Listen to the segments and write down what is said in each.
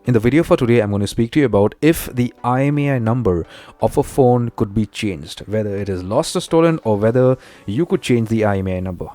In the video for today, I'm going to speak to you about if the IMEI number of a phone could be changed, whether it is lost or stolen, or whether you could change the IMEI number.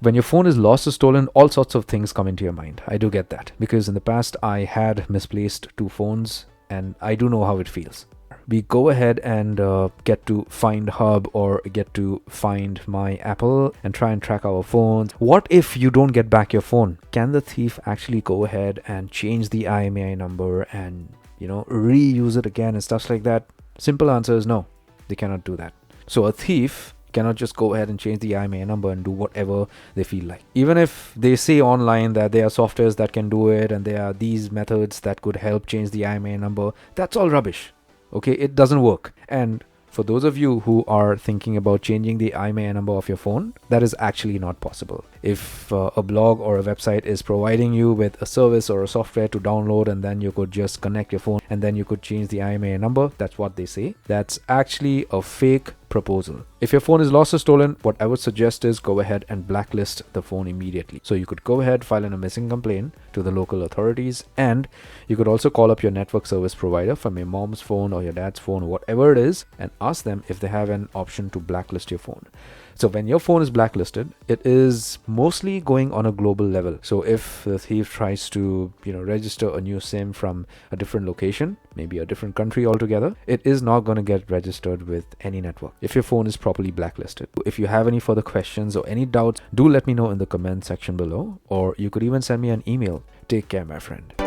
When your phone is lost or stolen, all sorts of things come into your mind. I do get that because in the past I had misplaced 2 phones and I do know how it feels. We go ahead and get to Find Hub or get to Find My Apple and try and track our phones. What if you don't get back your phone? Can the thief actually go ahead and change the IMEI number and, reuse it again and stuff like that? Simple answer is no, they cannot do that. So a thief cannot just go ahead and change the IMEI number and do whatever they feel like. Even if they say online that there are softwares that can do it and there are these methods that could help change the IMEI number, that's all rubbish. Okay, it doesn't work. And for those of you who are thinking about changing the IMEI number of your phone, that is actually not possible. If a blog or a website is providing you with a service or a software to download and then you could just connect your phone and then you could change the IMEI number, that's what they say. That's actually a fake proposal. If your phone is lost or stolen, what I would suggest is go ahead and blacklist the phone immediately. So you could go ahead, file a missing complaint to the local authorities, and you could also call up your network service provider from your mom's phone or your dad's phone or whatever it is and ask them if they have an option to blacklist your phone. So when your phone is blacklisted, it is mostly going on a global level. So if the thief tries to, register a new SIM from a different location, maybe a different country altogether, it is not going to get registered with any network if your phone is properly blacklisted. If you have any further questions or any doubts, do let me know in the comment section below, or you could even send me an email. Take care, my friend.